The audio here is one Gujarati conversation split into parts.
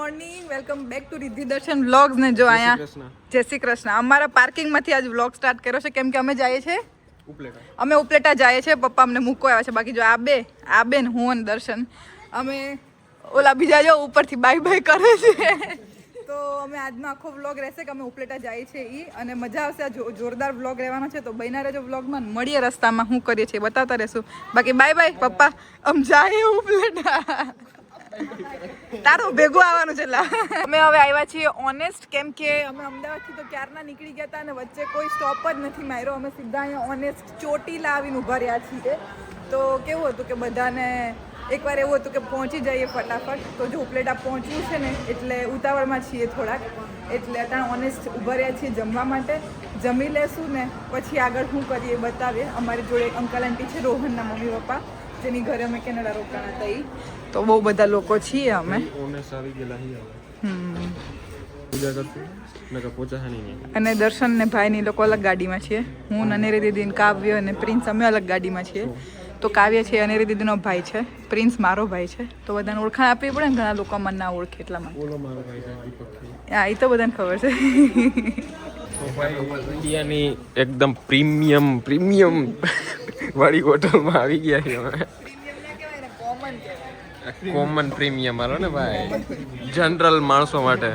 Morning, welcome back to Riddhi દર્શન વ્લોગ્સ ને જો અહીંયા જય શ્રી કૃષ્ણ. અમારા પાર્કિંગ માંથી આજ વ્લોગ સ્ટાર્ટ કર્યો છે કેમ કે અમે જઈએ છીએ ઉપલેટા જઈએ છીએ. પપ્પા અમને મૂકવા આવ્યા છે. બાકી જો આ બે ને હું અને દર્શન અમે ઓલા બીજા જો ઉપરથી બાય બાય કરે છે. તો અમે આજનો આખો વ્લોગ રહેશે કે અમે ઉપલેટા જઈએ છીએ અને મજા આવશે. આ જોરદાર વ્લોગ રહેવાનો છે તો બન્યા રહેજો વ્લોગમાં. મળીએ રસ્તામાં શું કરીએ છીએ બતાવતા રહેશું. બાકી બાય બાય પપ્પા, અમે જાય ઉપલેટા. તારું ભેગું આવવાનું છે. અમે હવે આવ્યા છીએ ઓનેસ્ટ કેમ કે અમે અમદાવાદથી તો ક્યારના નીકળી ગયા હતા અને વચ્ચે કોઈ સ્ટોપ જ નથી માર્યો. અમે સીધા અહીંયા ઓનેસ્ટ ચોટીલા આવીને ઉભા રહ્યા છીએ. તો કેવું હતું કે બધાને એકવાર એવું હતું કે પહોંચી જઈએ ફટાફટ. તો જો ઉપલેટા પહોંચવું છે ને એટલે ઉતાવળમાં છીએ થોડાક, એટલે અત્યારે ઓનેસ્ટ ઉભા રહ્યા છીએ જમવા માટે. જમી લેશું ને પછી આગળ શું કરીએ બતાવીએ. અમારી જોડે એક અંકલ આંટી છે, રોહનના મમ્મી પપ્પા, જેની ઘરે અમે કેનેડા રોકાણા હતા. તો બહુ બધા લોકો છીએ અમે. અને દર્શન ને ભાઈ ની લોકો અલગ ગાડીમાં છીએ. હું અનેરી દીદી, કાવ્ય અને પ્રિન્સ અમે અલગ ગાડીમાં છીએ. તો કાવ્ય છે અનેરી દીદીનો ભાઈ છે, પ્રિન્સ મારો ભાઈ છે. તો બધાને ઓળખાણ આપવી પડે ને, ઘણા લોકો મને ના ઓળખે એટલા માટે. હા, એ તો બધાને ખબર છે. ઇન્ડિયાની એકદમ પ્રીમિયમ વાળી હોટલમાં આવી ગયા છીએ અમે. કોમન પ્રીમિયમ હાલો ને ભાઈ, જનરલ માણસો માટે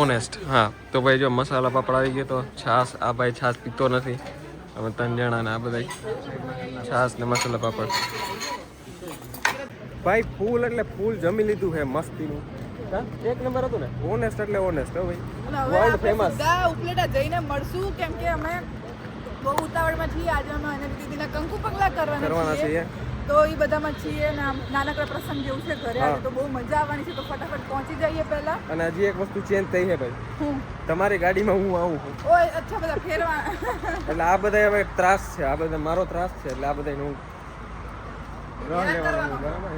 ઓનેસ્ટ. હા તો ભાઈ જો મસાલા પાપડ આવી ગયો. તો છાસ, આ ભાઈ છાસ પીતો નથી. અમે 3 જણા ને આ બધા છાસ ને મસાલા પાપડ. ભાઈ ફૂલ એટલે ફૂલ જમી લીધું છે મસ્તીનું. એક નંબર હતું ને ઓનેસ્ટ એટલે ઓનેસ્ટ. હો ભાઈ વર્લ્ડ ફેમસ. ઉપલેટા જઈને મળશું કેમ કે અમે બહુ ઉતાવળમાં છીએ. આજે અમે અને દીદીના કંકુ પગલા કરવાના છીએ. તો એ બધામાં છીએ ને નાનકડા પ્રસંગ જેવું છે ઘરે. તો બહુ મજા આવવાની છે. તો ફટાફટ પહોંચી જઈએ પહેલા. અને હજી એક વસ્તુ ચેન્જ થઈ છે ભાઈ, તમારી ગાડીમાં હું આવું છું. ઓય અચ્છા, બધા ફેરવા. એટલે આ બધા હવે ત્રાસ છે, આ બધા મારો ત્રાસ છે. એટલે આ બધા હું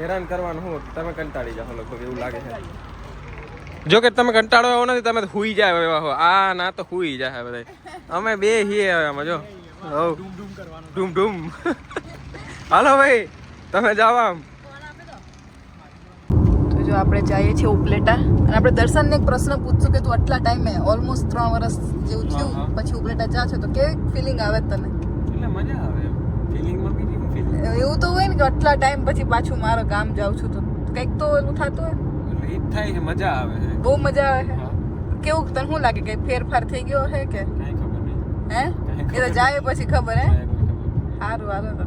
હેરાન કરવાનું હું. તમે કંટાળી જાઓ લગભગ એવું લાગે છે. જો કે તમે કંટાળો એવો નથી, તમે હુઈ જાય એવા હો. આ ના તો હુઈ જાય બધા. અમે બે હીએ હવે આમાં જો ડૂમ ડૂમ. હાલો ભાઈ તમે જાઓ આમ. તો જો આપણે જઈએ છીએ ઉપલેટા અને આપણે દર્શનને એક પ્રશ્ન પૂછશું કે તું આટલા ટાઈમે ઓલમોસ્ટ 3 વર્ષ જેવું થયું પછી ઉપલેટા જા છો તો કેવી ફિલિંગ આવે તને? એટલે મજા આવે ફિલિંગમાં. બીજી કોઈ ફિલિંગ એવું તો હોય ને કે આટલા ટાઈમ પછી પાછું મારા ગામ જાઉં છું તો કંઈક તો એવું થતું હોય. એટલે એ થાય છે, મજા આવે છે, બહુ મજા આવે છે. કેવું તને શું લાગે કે ફેરફાર થઈ ગયો છે કે કાંઈ ખબર નહીં? હે એ તો જાય પછી ખબર. હે સારું હાલો તો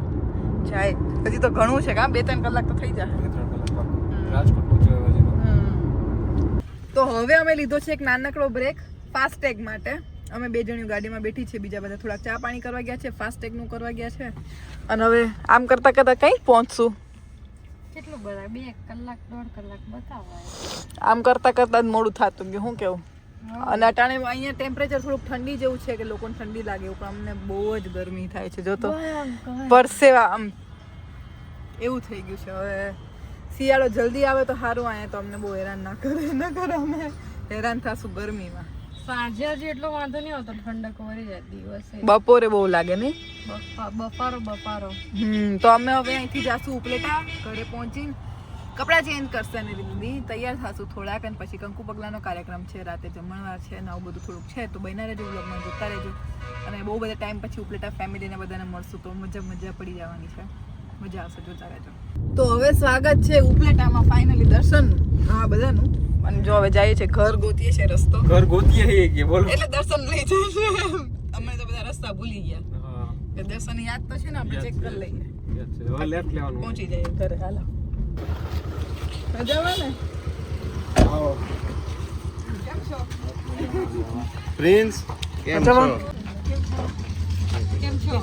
જાય. હજી તો ઘણું છે. કાં 2-3 કલાક તો થઈ જાય. તો હવે અમે લીધો છે એક નાનકડો બ્રેક ફાસ્ટેગ માટે. અમે 2 જણીઓ ગાડીમાં બેઠી છે, બીજા બધા થોડાક ચા પાણી કરવા ગયા છે, ફાસ્ટેગ નું કરવા ગયા છે. અને હવે આમ કરતા કરતા કઈ પહોંચશું. કેટલું બધા 2 કલાક 1.5 કલાક બતાવાય. આમ કરતા કરતા જ મોડું થતું ગયું. શું કેવું? અને અટાણે અહીંયા ટેમ્પરેચર થોડુંક ઠંડી જેવું છે કે લોકોને ઠંડી લાગે એવું, પણ અમને બહુ જ ગરમી થાય છે. જો તો પરસેવા આમ એવું થઈ ગયું છે. હવે શિયાળો જલ્દી આવે તો સારું. અહીંયા તો અમને બહુ હેરાન ના કરે. અમે હેરાન થશું ગરમીમાં. સાંજે હજી એટલો વાંધો નહીં આવતો, ઠંડક વળી જાય. દિવસે બપોરે બહુ લાગે નહીં? બફારો. તો અમે હવે અહીંથી જાશું ઉપલેટા. ઘરે પહોંચીને કપડાં ચેન્જ કરશે અને દીદી તૈયાર થશું થોડાક. અને પછી કંકુ પગલાનો કાર્યક્રમ છે, રાતે જમણવાર છે ને આવું બધું થોડુંક છે. તો બન્યા રહેજો વ્લોગમાં, જોતા રહેજો. અને બહુ બધા ટાઈમ પછી ઉપલેટા ફેમિલીને બધાને મળશું તો મજા પડી જવાની છે. મજા આવશે, જોતા રહેજો. તો હવે સ્વાગત છે ઉપલેટામાં ફાઇનલી દર્શન હા બધાનું. અને જો હવે જઈએ છે ઘર ગોતીએ છે રસ્તો. ઘર ગોતીએ હે કે બોલો, એટલે દર્શન લઈ જઈએ. અમે તો બધા રસ્તા ભૂલી ગયા. કે દર્શન યાદ તો છે ને, આપણે ચેક કરી લઈએ. હવે લેફ્ટ લેવાનું, પહોંચી જઈએ ઘરે. હાલો મજામાં ને? આવો કેમ છો પ્રિન્સ? કેમ છો? કેમ છો?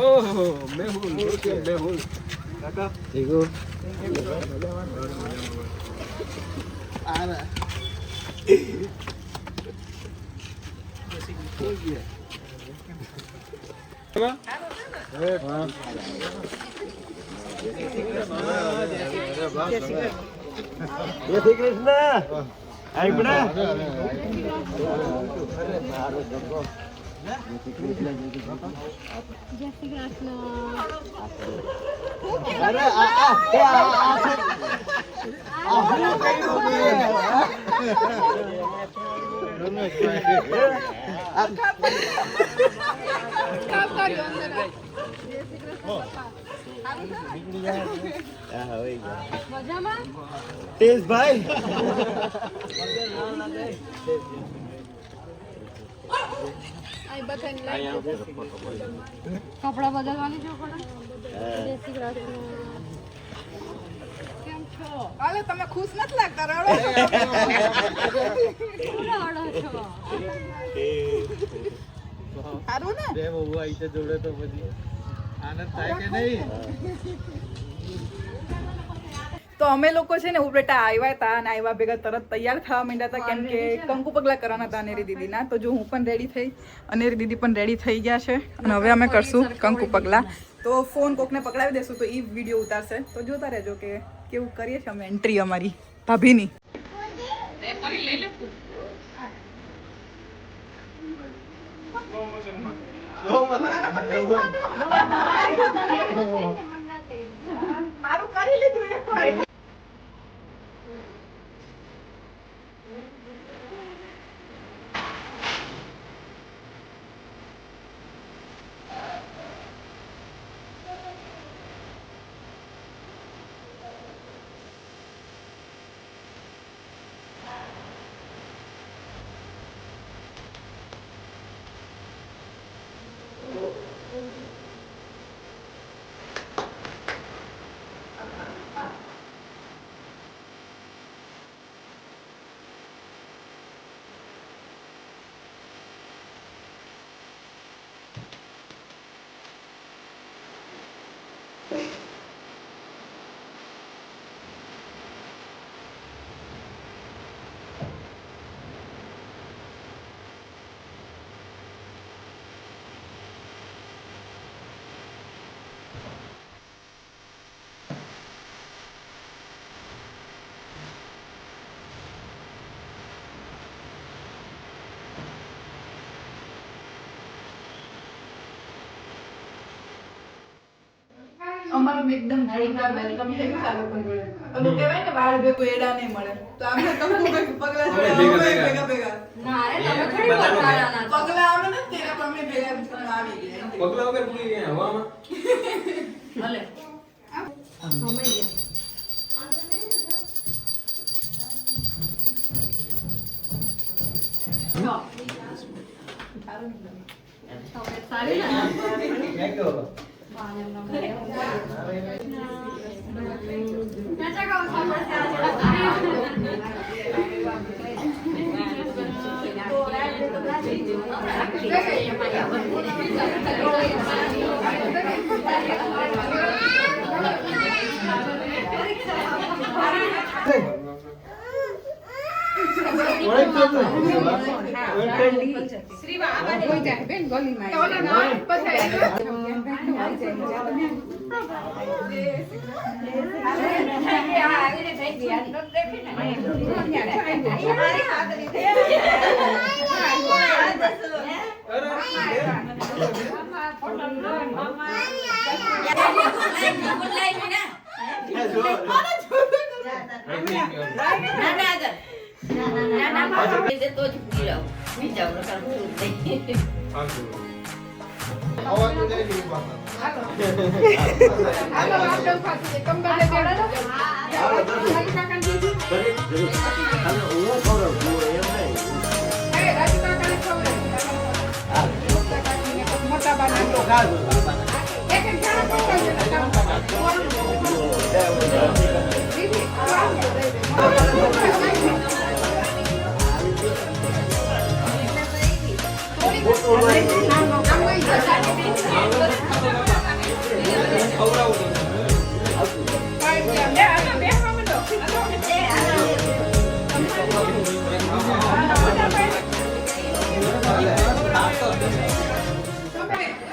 ઓહો મેહુલ કાકા ઠીક હો. આરા જય શ્રી કૃષ્ણ. જય શ્રી કૃષ્ણ. અરે મજામાં? તેજભાઈ કપડાં બદલવાની છો પડે? જય શ્રી કૃષ્ણ. કેમ છો? અલે તમે ખુશ નથી લાગતા રડો શું રડો છો? સારું ને પ્રેમ હોવું આઈ જોડે તો પછી આનંદ થાય કે નહીં? તો અમે લોકો છે ને ઉપરેટા આવ્યા હતા અને આવ્યા ભેગા તરત તૈયાર થવા માંડ્યા હતા કેમ કે કંકુ પગલા કરવાના હતા અનેરી દીદીના. તો જો હું પણ રેડી થઈ, અનેરી દીદી પણ રેડી થઈ ગયા છે અને હવે અમે કરશું કંકુ પગલા. તો ફોન કોકને પકડાવી દેશું તો એ વિડીયો ઉતારશે. તો જોતા રહેજો કે કેવું કરીએ છીએ અમે એન્ટ્રી અમારી ભાભીની. અમારું એકદમ જોરદાર વેલકમ થયું છે આ લોકો જોડે. તો કહેવાય ને વાળ ભેગું એડા નહીં મળે તો આપણે કંકુ પગલા જોડે ભેગા ભેગા ના રે તમે થોડી બતાવવાના છો. પગલા આવે ને તેના પર અમે ભેગા આવી ગયા. પગલા વગર ભૂલી ગયા હવામાં. ભલે સમય ગયા. તમે સારી ને?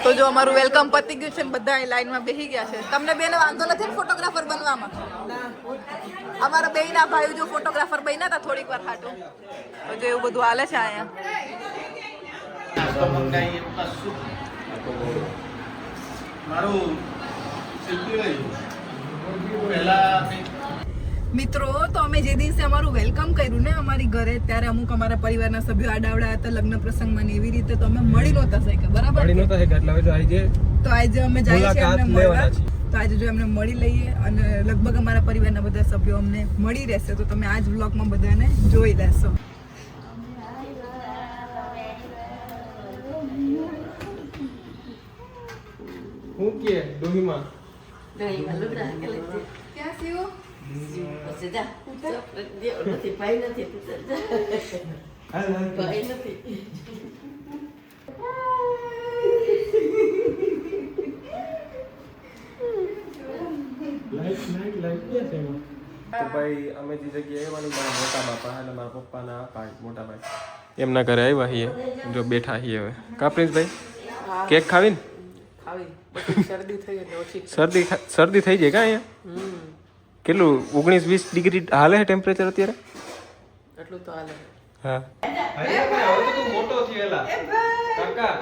તો જો અમારું વેલકમ પતી ગયું છે ને બધા લાઈનમાં બેસી ગયા છે. તમને બેને વાંધો નથી ને ફોટોગ્રાફર બનવામાં? અમારા બેયના ભાઈ જો ફોટોગ્રાફર બન્યા હતા થોડીક વાર હાટું. તો જો એવું બધું હાલે છે અહીંયા. મિત્રો તો અમે જે દિવસે અમારું વેલકમ કર્યું ને અમારી ઘરે ત્યારે અમુક અમારા પરિવારના સભ્યો આડાવડા હતા લગ્ન પ્રસંગમાં ને એવી રીતે તો અમે મળી નહોતા શક્યા બરાબર મળી નહોતા શક્યા એટલે હવે જો આજે તો આજે અમે જઈએ છીએ એમને મળવા લેવાના છીએ. તો આજે જો એમને મળી લઈએ અને લગભગ અમારા પરિવારના બધા સભ્યો અમને મળી રહેશે તો તમે આજ વ્લોગમાં બધાને જોઈ લેશો. હું કે ડોહીમાં ક્યાં સીઓ તો ભાઈ અમે જે જગ્યાએ આવવાનું મારા મોટા બાપા અને મારા પપ્પાના ભાઈ મોટા ભાઈ એમના ઘરે આવ્યા છીએ જો બેઠા છીએ હવે કા પ્રિન્સભાઈ કેક ખાવીને શરદી થઈ જાય કા અહીંયા કેટલું 19-20 ડિગ્રી હાલે ટેમ્પરેચર અત્યારે એટલું તો હાલે. હા હવે તો મોટો થયેલા કાકા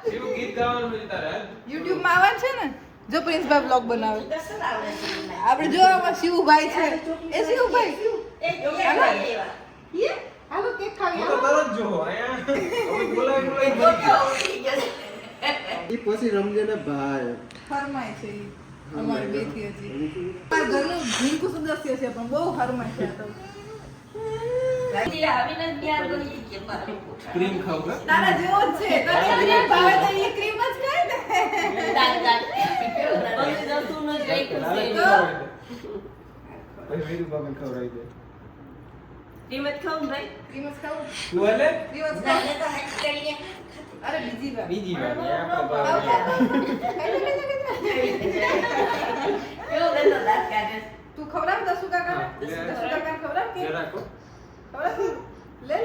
એવું ગીત ગાવાનું છે તારે YouTube માં આવવાનું છે ને જો પ્રિન્સભાઈ બ્લોગ બનાવે આપણે જો આમાં શિવભાઈ છે એ શિવભાઈ હાલો કેક ખાવી તો તરત જો અહીંયા હવે બોલાવી મરી ગયા ઈ પછી રમજે ને ભાઈ. ફરમાય છે ઈ. અમારે બેથી હજી મારા ઘરનું ભીંકુ સદસ્ય છે પણ બહુ ફરમાય છે આ તો ક્રીમ ખાવ કે તારા જેવો જ છે તને ક્રીમ ભાવે તો એ ક્રીમ જ ખાય ને ભાઈ વેરી બાબા ખવડાવી દે ક્રીમ જ ખાવું તું એટલે ક્રીમ જ ખાવું અરે બીજી વાર બીજી વાર આપણે બાબા તું ખવડાવ દસુ કાકા દસુ કાકા ખવડાવ કે રાખો ખવડાવ લે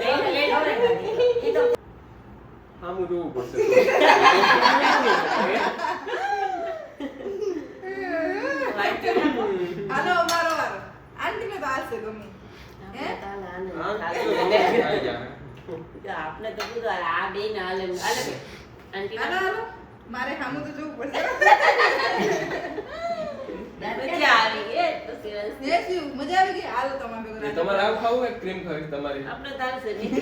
આમ જોવું પડશે હાલો મારો વારો આંટી ને તો હાલશે ગમે હે આપણે તો કીધું આ બે ને હાલે આંટી હાલો હાલો મારે સામું તો જોવું પડશે મજા આવી ગઈ તો સરસ. એ શિવ મજા આવી ગઈ હાલો તમારે ભેગો રાખો. તમારે આવ ખાવું કે ક્રીમ ખાવી તમારી આપણે ચાલશે નહીં.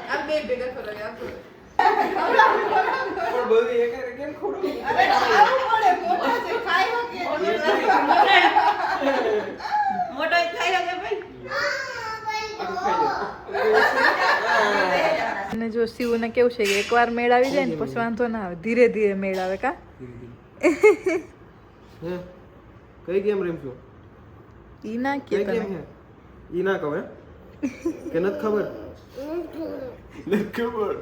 આ બે ભેગા ખવડાવી આપો પણ બધી એક કેમ ખોડું અરે ખાવું પડે મોટા છે ખાઈ શકે મોટો થાય કે ભાઈ અને જો શિવને કેવું છે કે એકવાર મેળ આવી જાય ને પછી વાંધો ના આવે ધીરે ધીરે મેળ આવે કા હે કઈ ગેમ રમશો ઈ ના કે કઈ ગેમ તમે હે ઈ ના કહો હે કે નથી ખબર નથી ખબર